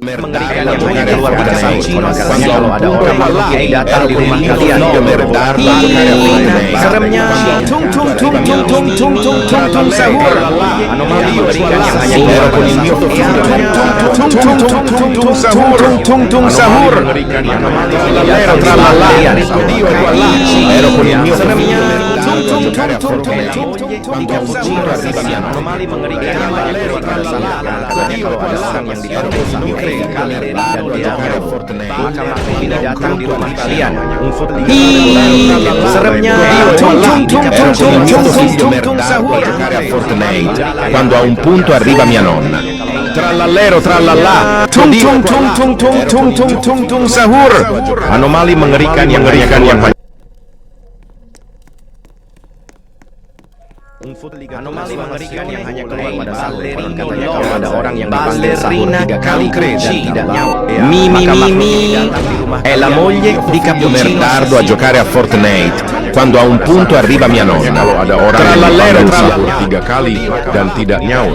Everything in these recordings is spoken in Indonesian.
mengerikan yang hanya keluar pada sahur. Kalau ada orang yang datang di rumah kalian, seremnya tung tung tung tung tung tung tung tung tung sahur. Anomali mengerikan yang hanya keluar pada sahur. Tung tung tung tung tung sahur. Tung tung sahur. Seremnya tung tung tung tung tung tung tung tung sahur. Anomali mengerikan yang hanya keluar pada sahur. Kalau ada orang yang dipanggil sahur kali dan tidaknya maka makhluk ini datang di rumah kalian. Seremnya tung tung tung tung tung tung tung tung sahur. Quando a un punto arriva mia nonna. Trallallero trallallà. Tung tung tung tung tung tung tung tung tung sahur. Anomali mengerikan yang hanya Anomali mengerikan yang hanya keluar pada sahur. Katanya kalau ada orang yang dipanggil sahur 3 kali dan tidak nyaut, maka makhluk ini datang di rumah è la moglie di Cappuccino tardo a giocare a Fortnite quando a un punto arriva mia nonna. Kalau ada orang trallallero trallallà 3 kali dan tidak nyaut,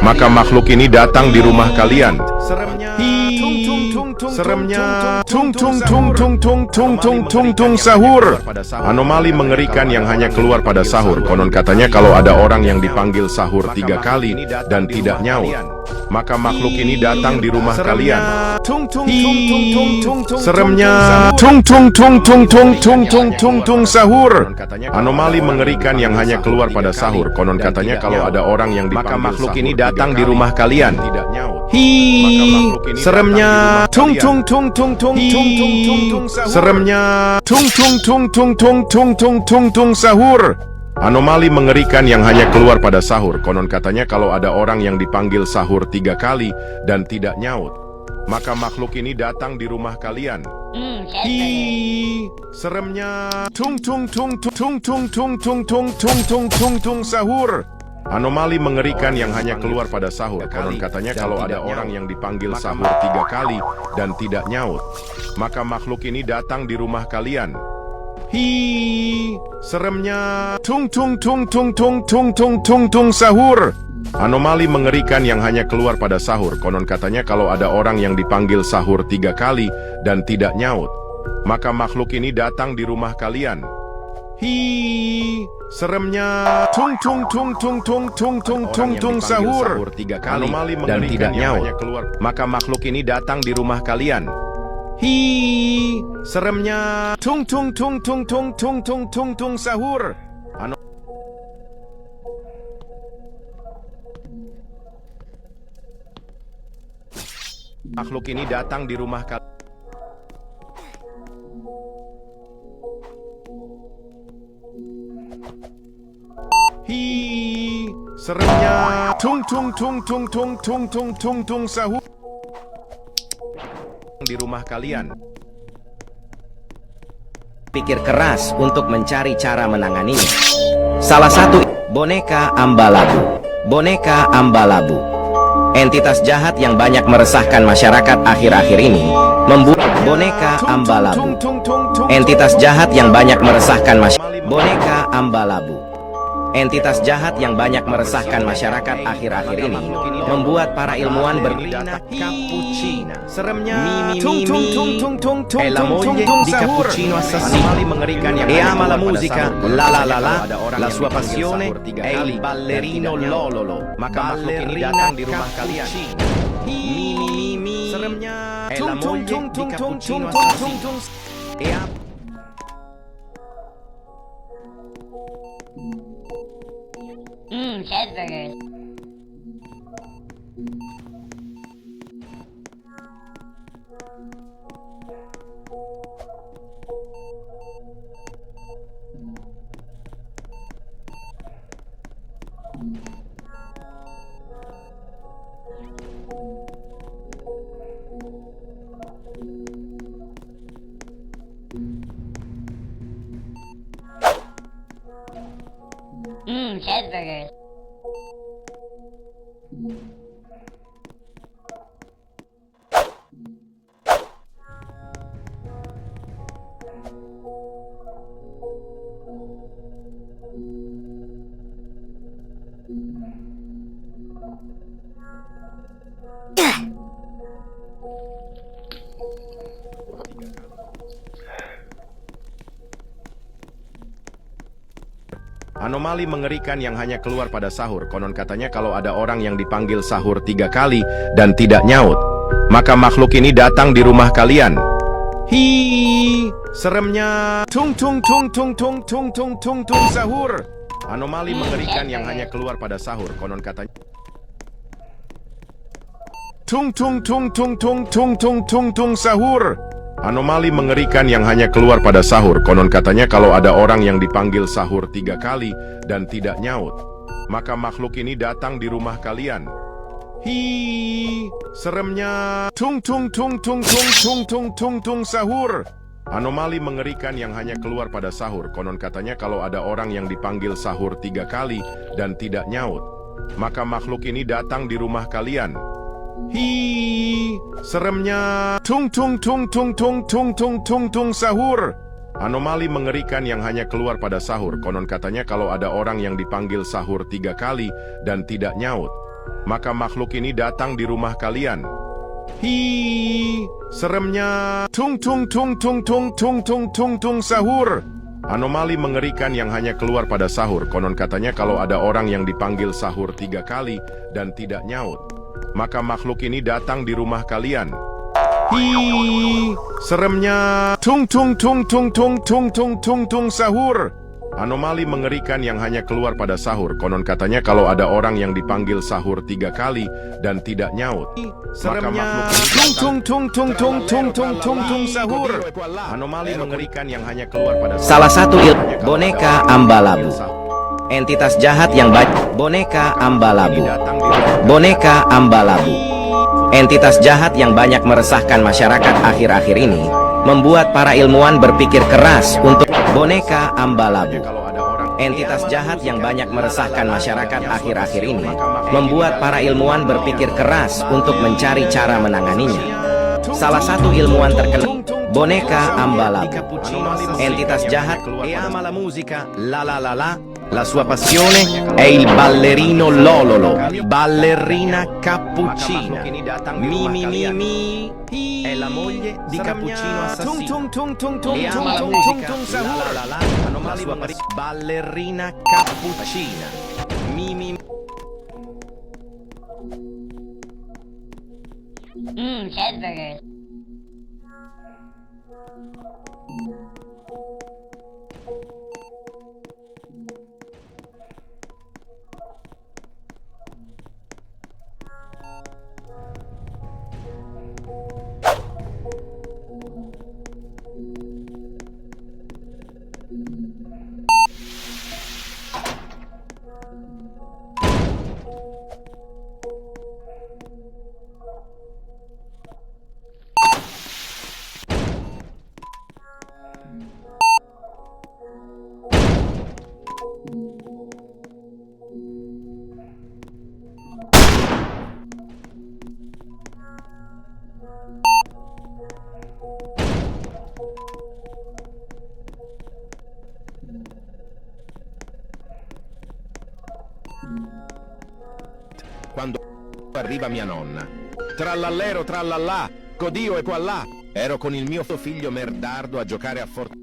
maka makhluk ini datang di rumah kalian. Seremnya tung tung tung tung tung tung tung tung tung sahur. Anomali mengerikan yang hanya keluar pada sahur. Konon katanya kalau ada orang yang dipanggil sahur 3 kali dan tidak nyaut, maka makhluk ini datang di rumah kalian. Seremnya tung tung tung tung tung tung tung tung tung sahur. Anomali mengerikan yang hanya keluar pada sahur. Konon katanya kalau ada orang yang dipanggil makhluk ini datang di rumah kalian. Seremnya tung tung tung tung tung tung tung tung seremnya tung tung tung tung tung tung tung tung tung sahur. Anomali mengerikan yang hanya keluar pada sahur. Konon katanya kalau ada orang yang dipanggil sahur 3 kali dan tidak nyaut, maka makhluk ini datang di rumah kalian. Seremnya tung tung tung tung tung tung tung tung tung tung tung tung sahur. Anomali mengerikan yang hanya keluar pada sahur. Konon katanya kalau ada orang yang dipanggil sahur 3 kali dan tidak nyaut, maka makhluk ini datang di rumah kalian. Seremnya tung tung tung tung tung tung tung tung tung sahur. Anomali mengerikan yang hanya keluar pada sahur. Konon katanya kalau ada orang yang dipanggil sahur 3 kali dan tidak nyaut, maka makhluk ini datang di rumah kalian. Seremnya tung tung tung tung tung tung tung tung tung sahur 3 kali dan tidak nyaut, maka makhluk ini datang di rumah kalian. Seremnya tung tung tung tung tung tung tung tung tung sahur. Makhluk ini datang di rumah kalian. Seremnya tung tung tung tung tung tung tung tung tung sahur di rumah kalian. Pikir keras untuk mencari cara menanganinya. Salah satu boneka Ambalabu. Boneka Ambalabu, entitas jahat yang banyak meresahkan masyarakat akhir-akhir ini, membuat boneka Ambalabu. Entitas jahat yang banyak meresahkan masyarakat. Boneka Ambalabu, entitas jahat yang banyak meresahkan masyarakat akhir-akhir ini, membuat para ilmuwan berkelana Cappuccino. Seremnya tung tung tung tung tung tung la moglie tung di sahur. Cappuccino assassino. Anomali mengerikan yang ama la musica, la la la la, la sua passione è il ballerino lololo. Maka makhluk ini datang di rumah kalian. Seremnya tung tung tung tung tung tung tung tung. Cheeseburgers. Cheeseburgers. Anomali mengerikan yang hanya keluar pada sahur. Konon katanya kalau ada orang yang dipanggil sahur 3 kali dan tidak nyaut, maka makhluk ini datang di rumah kalian. Hi, seremnya. Tung tung tung tung tung tung tung tung tung sahur. Anomali mengerikan yang hanya keluar pada sahur. Konon katanya. Tung tung tung tung tung tung tung tung tung sahur. Anomali mengerikan yang hanya keluar pada sahur. Konon katanya kalau ada orang yang dipanggil sahur 3 kali dan tidak nyaut, maka makhluk ini datang di rumah kalian. Hi, seremnya. Tung tung tung tung tung tung tung tung tung sahur. Anomali mengerikan yang hanya keluar pada sahur. Konon katanya kalau ada orang yang dipanggil sahur 3 kali dan tidak nyaut, maka makhluk ini datang di rumah kalian. Hi, seremnya. Tung tung tung tung tung tung tung tung tung sahur. Anomali mengerikan yang hanya keluar pada sahur. Konon katanya kalau ada orang yang dipanggil sahur 3 kali dan tidak nyaut, maka makhluk ini datang di rumah kalian. Hi, seremnya. Tung tung tung tung tung tung tung tung tung sahur. Anomali mengerikan yang hanya keluar pada sahur. Konon katanya kalau ada orang yang dipanggil sahur 3 kali dan tidak nyaut, maka makhluk ini datang di rumah kalian. Hi, seremnya. Tung tung tung tung tung tung tung tung tung sahur. Anomali mengerikan yang hanya keluar pada sahur. Konon katanya kalau ada orang yang dipanggil sahur 3 kali dan tidak nyaut, maka makhluk ini Tung tung tung tung tung tung tung tung sahur. Anomali mengerikan yang hanya keluar pada sahur. Salah satu boneka Ambalabu. Entitas jahat yang boneka Ambalabu. Boneka Ambalabu. Entitas jahat yang banyak meresahkan masyarakat akhir-akhir ini membuat para ilmuwan berpikir keras untuk boneka Ambalabu. Entitas jahat yang banyak meresahkan masyarakat akhir-akhir ini membuat para ilmuwan berpikir keras untuk mencari cara menanganinya. Salah satu ilmuwan terkenal, boneka Ambalabu. Entitas jahat e ama la musica, la la la la. La sua passione è il ballerino Lololo, ballerina Cappuccina. Mi mi mi mi, è la moglie di Cappuccino assassino. E ama la musica, la la la la. La sua ballerina Cappuccina. Mi mi. Cheeseburgers. Quando arriva mia nonna, trallallero trallallà, codio e qua là, ero con il mio figlio merdardo a giocare a Fortnite.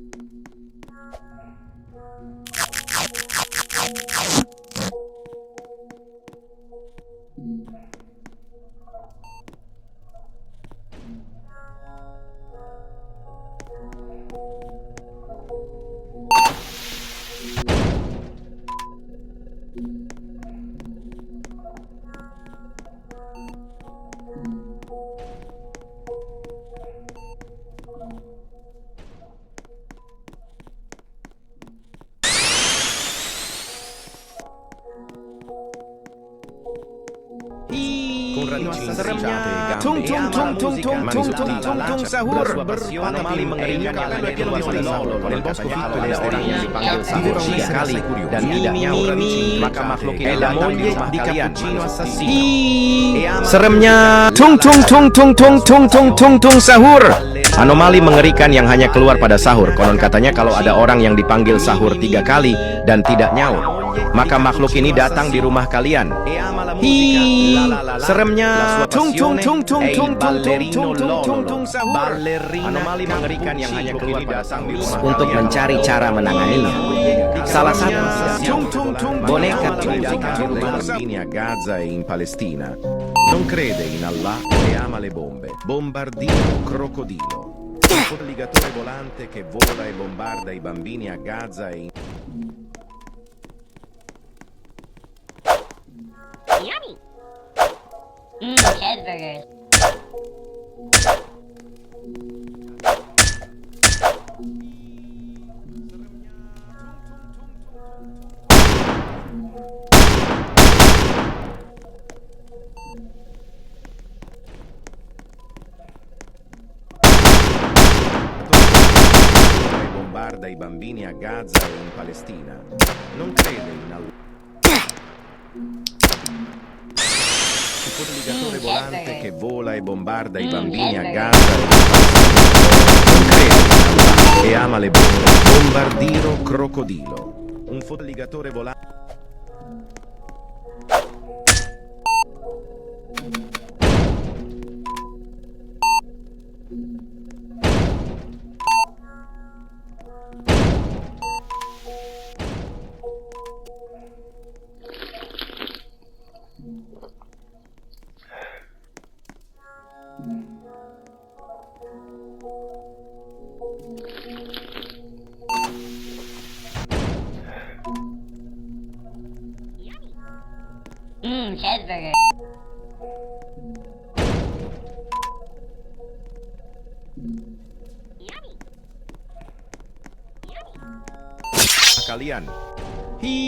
Tung tung tung tung tung tung tung tung tung sahur. Anomali mengerikan yang hanya keluar pada sahur. Konon katanya kalau ada orang yang dipanggil sahur 3 kali dan tidak nyaut, maka makhluk ini datang di rumah kalian. Seremnya. Tung tung tung tung tung tung tung tung tung sahur. Anomali mengerikan yang hanya keluar pada sahur. Konon katanya kalau ada orang yang dipanggil sahur 3 kali dan tidak nyaut, maka makhluk ini datang di rumah kalian. Hi, seremnya. Tung tung tung tung tung tung ballerino tung tung lolo. tung sahur. Anomali mengerikan yang hanya keluar datang di rumah untuk mencari cara menanganinya. Salah satu boneka in bambini a Gaza e in Palestina. Non crede in Allah e ama le bombe. Bombardino crocodilo. Un colligatore volante che vola e bombarda i bambini a Gaza e in... Yummy. Cheeseburgers. bombarda i bambini a Gaza e in Palestina. Non crede in Allah. Un colligatore volante che vola e bombarda i bambini a Gaza e in Palestina. Non crede in Allah e ama le bombe. Bombardino crocodilo. Un colligatore volante. Cheeseburgers. Kalian. Hi,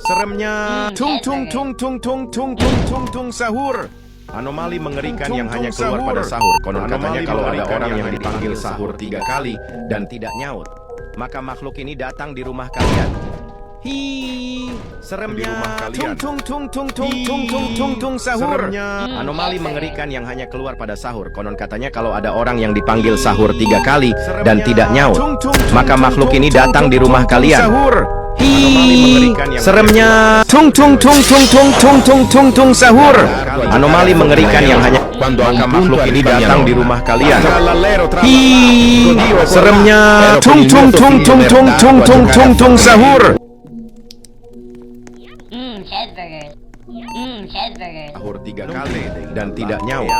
seremnya. Tung tung tung tung tung tung tung tung tung sahur. Anomali mengerikan yang hanya keluar pada sahur. Konon katanya kalau ada orang yang dipanggil sahur 3 kali dan tidak nyaut, maka makhluk ini datang di rumah kalian. Hi, seremnya. Tung tung tung tung tung tung tung tung tung sahur. Anomali mengerikan yang hanya keluar pada sahur. Konon katanya kalau ada orang yang dipanggil sahur 3 kali dan tidak nyaut, maka makhluk ini datang di rumah kalian. Hi, seremnya. Tung tung tung tung tung tung tung tung tung sahur. Anomali mengerikan yang hanya maka makhluk ini datang di rumah kalian. Hi, seremnya. Tung tung tung tung tung tung tung tung tung sahur. Cheeseburgers. Cheeseburgers. sahur 3 kali dan tidak nyaut,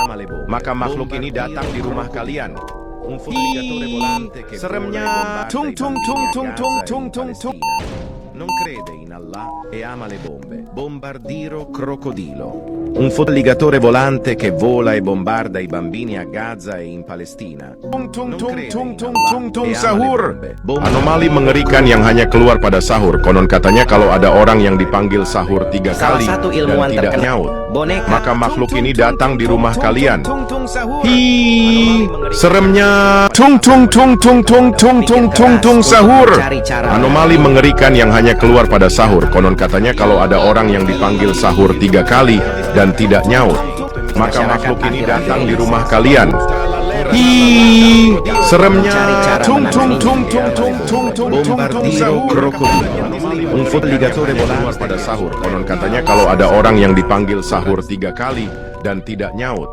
maka makhluk ini datang di rumah kalian. Un colligatore volante che seremnya. vola e bombarda Tung i tung bambini tung a tung Gaza e tung in tung tung. Palestina. Non crede in Allah e ama le bombe. Bombardiro crocodilo. Un colligatore volante che vola e bombarda i bambini a Gaza e in Palestina. Tung tung Non tung crede tung in tung Allah tung tung e ama le sahur. bombe. Anomali mengerikan yang hanya keluar pada sahur. Konon katanya kalau ada orang yang dipanggil sahur 3 Salah kali satu dan ilmuwan tidak terkenal, nyaut, boneka. maka makhluk ini datang di rumah kalian. Hi, Seremnya. tung tung tung tung tung tung tung tung tung sahur. Anomali mengerikan yang hanya keluar pada sahur. Konon katanya kalau ada orang yang dipanggil sahur 3 kali dan tidak nyaut, maka makhluk ini datang di rumah kalian. Hi, seremnya. Tung tung tung tung tung tung tung tung tung Bombardiro sahur. crocodilo. Un colligatore volante pada sahur. Konon katanya kalau ada orang yang dipanggil sahur 3 kali dan tidak nyaut,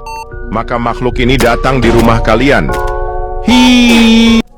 maka makhluk ini datang di rumah kalian. Hi.